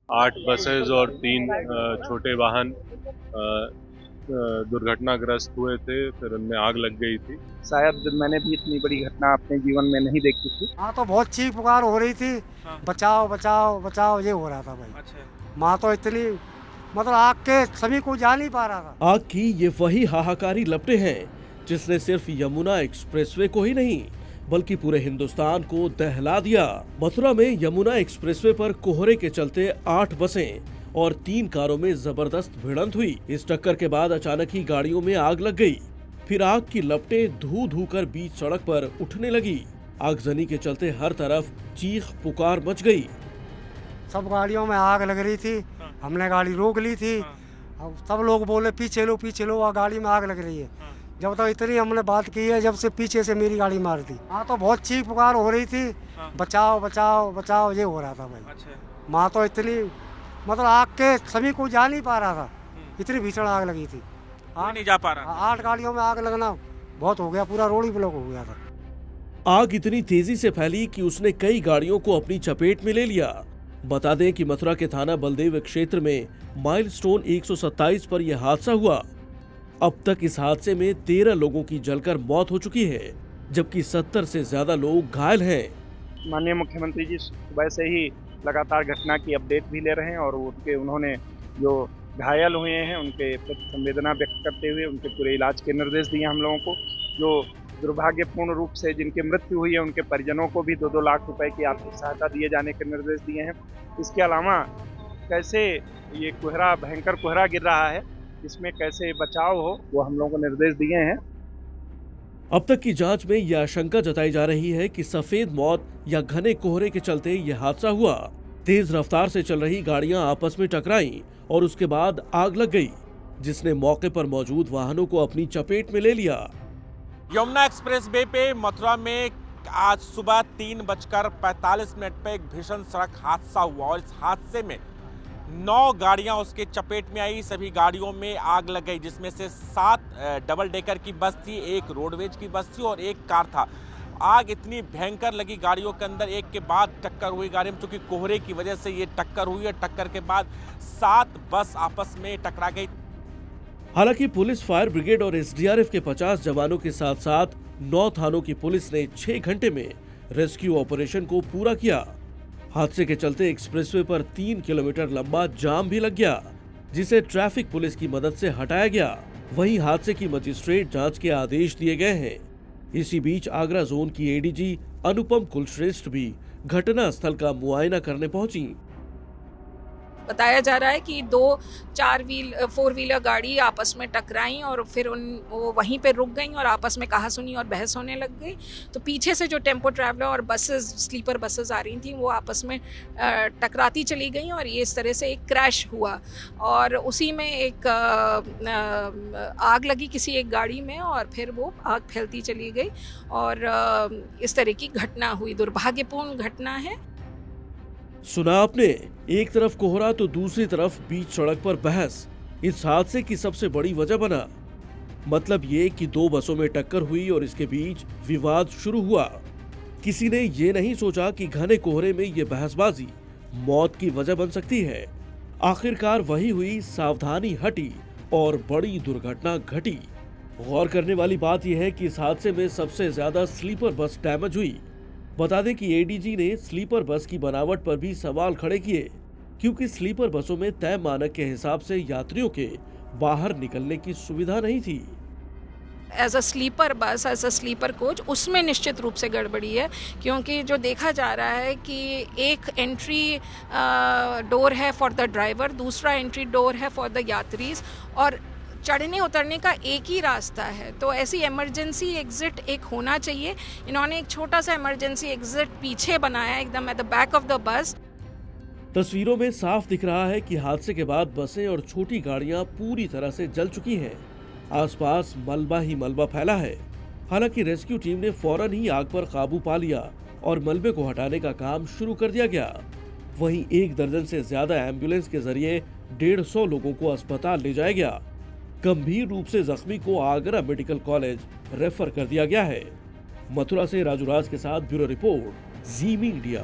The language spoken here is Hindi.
8 बसेस और 3 छोटे वाहन दुर्घटनाग्रस्त हुए थे, फिर उनमें आग लग गई थी। शायद मैंने भी इतनी बड़ी घटना अपने जीवन में नहीं देखी थी। हाँ तो बहुत चीख पुकार हो रही थी। हाँ। बचाओ बचाओ बचाओ ये हो रहा था भाई। अच्छा। माँ तो इतनी मतलब आग के सभी को जा नहीं पा रहा था। आग की ये वही हाहाकारी लपटें हैं जिसने सिर्फ यमुना एक्सप्रेसवे को ही नहीं बल्कि पूरे हिंदुस्तान को दहला दिया। मथुरा में यमुना एक्सप्रेसवे पर कोहरे के चलते 8 बसें और 3 कारों में जबरदस्त भिड़ंत हुई। इस टक्कर के बाद अचानक ही गाड़ियों में आग लग गई। फिर आग की लपटें धू धू कर बीच सड़क पर उठने लगी। आगजनी के चलते हर तरफ चीख पुकार मच गई। सब गाड़ियों में आग लग रही थी। हमने गाड़ी रोक ली थी। अब सब लोग बोले पीछे लो और गाड़ी में आग लग रही है। जब तक इतनी हमने बात की है, जब से पीछे से मेरी गाड़ी मार दी। हाँ तो बहुत चीख पुकार हो रही थी। बचाओ बचाओ बचाओ ये हो रहा था भाई। अच्छा। माँ तो इतनी मतलब आग के सभी को जा नहीं पा रहा था। इतनी भीषण आग लगी थी। कोई नहीं जा पा रहा। 8 गाड़ियों में आग लगना बहुत हो गया, पूरा रोड ही ब्लॉक हो गया था। आग इतनी तेजी से फैली कि उसने कई गाड़ियों को अपनी चपेट में ले लिया। बता दें कि मथुरा के थाना बलदेव क्षेत्र में माइलस्टोन 127 पर यह हादसा हुआ। अब तक इस हादसे में 13 लोगों की जलकर मौत हो चुकी है, जबकि 70 से ज्यादा लोग घायल हैं। माननीय मुख्यमंत्री जी सुबह से ही लगातार घटना की अपडेट भी ले रहे हैं और उन्होंने जो घायल हुए हैं उनके प्रति संवेदना व्यक्त करते हुए उनके पूरे इलाज के निर्देश दिए हम लोगों को। जो दुर्भाग्यपूर्ण रूप से जिनकी मृत्यु हुई है उनके परिजनों को भी 2-2 लाख रुपए की आर्थिक सहायता दिए जाने के निर्देश दिए हैं। इसके अलावा कैसे ये कोहरा भयंकर कोहरा गिर रहा है, इसमें कैसे बचाव हो वो हम लोगों को निर्देश दिए हैं। अब तक की जांच में यह आशंका जताई जा रही है कि सफेद मौत या घने कोहरे के चलते यह हादसा हुआ। तेज रफ्तार से चल रही गाड़ियां आपस में टकराईं और उसके बाद आग लग गई, जिसने मौके पर मौजूद वाहनों को अपनी चपेट में ले लिया। यमुना एक्सप्रेस वे पे मथुरा में आज सुबह 3:45 पे एक भीषण सड़क हादसा हुआ और इस हादसे में 9 गाड़ियां उसके चपेट में आई। सभी गाड़ियों में आग लग गई, जिसमें से 7 डबल डेकर की बस थी, 1 रोडवेज की बस थी और 1 कार था। आग इतनी भयंकर लगी गाड़ियों के अंदर, एक के बाद टक्कर हुई गाड़ी में, क्योंकि कोहरे की वजह से ये टक्कर हुई और टक्कर के बाद 7 बस आपस में टकरा गई। हालांकि पुलिस, फायर ब्रिगेड और एसडीआरएफ के 50 जवानों के साथ साथ 9 थानों की पुलिस ने 6 घंटे में रेस्क्यू ऑपरेशन को पूरा किया। हादसे के चलते एक्सप्रेसवे पर 3 किलोमीटर लंबा जाम भी लग गया, जिसे ट्रैफिक पुलिस की मदद से हटाया गया। वहीं हादसे की मजिस्ट्रेट जांच के आदेश दिए गए हैं। इसी बीच आगरा जोन की एडीजी अनुपम कुलश्रेष्ठ भी घटना स्थल का मुआयना करने पहुंची। बताया जा रहा है कि 2 4 व्हीलर गाड़ी आपस में टकराई और फिर वो वहीं पे रुक गई और आपस में कहासुनी और बहस होने लग गई। तो पीछे से जो टेम्पो ट्रैवलर और बसेस, स्लीपर बसेस आ रही थी, वो आपस में टकराती चली गई और ये इस तरह से एक क्रैश हुआ और उसी में एक आग लगी किसी एक गाड़ी में और फिर वो आग फैलती चली गई और इस तरह की घटना हुई। दुर्भाग्यपूर्ण घटना है। सुना आपने, एक तरफ कोहरा तो दूसरी तरफ बीच सड़क पर बहस इस हादसे की सबसे बड़ी वजह बना। मतलब ये कि 2 बसों में टक्कर हुई और इसके बीच विवाद शुरू हुआ। किसी ने ये नहीं सोचा कि घने कोहरे में ये बहसबाजी मौत की वजह बन सकती है। आखिरकार वही हुई, सावधानी हटी और बड़ी दुर्घटना घटी। गौर करने वाली बात यह है कि इस हादसे में सबसे ज्यादा स्लीपर बस डैमेज हुई। बता दें कि एडीजी ने स्लीपर बस की बनावट पर भी सवाल खड़े किए, क्योंकि स्लीपर बसों में तय मानक के हिसाब से यात्रियों के बाहर निकलने की सुविधा नहीं थी। As a sleeper bus, as a sleeper coach, उसमें निश्चित रूप से गड़बड़ी है, क्योंकि जो देखा जा रहा है कि एक एंट्री डोर है फॉर द ड्राइवर, दूसरा एंट्री डोर है फॉर द यात्रीज और चढ़ने उतरने का एक ही रास्ता है। तो ऐसी इमरजेंसी एग्जिट एक होना चाहिए। इन्होंने एक छोटा सा इमरजेंसी एग्जिट पीछे बनाया, एकदम at the back of the bus. तस्वीरों में साफ दिख रहा है कि हादसे के बाद बसें और छोटी गाड़ियां पूरी तरह से जल चुकी हैं। आसपास मलबा ही मलबा फैला है। हालांकि रेस्क्यू टीम ने फौरन ही आग पर काबू पा लिया और मलबे को हटाने का काम शुरू कर दिया गया। वहीं 1 दर्जन से ज्यादा एम्बुलेंस के जरिए 150 लोगों को अस्पताल ले जाया गया। गंभीर रूप से जख्मी को आगरा मेडिकल कॉलेज रेफर कर दिया गया है। मथुरा से राजू राज के साथ ब्यूरो रिपोर्ट, जी मीडिया।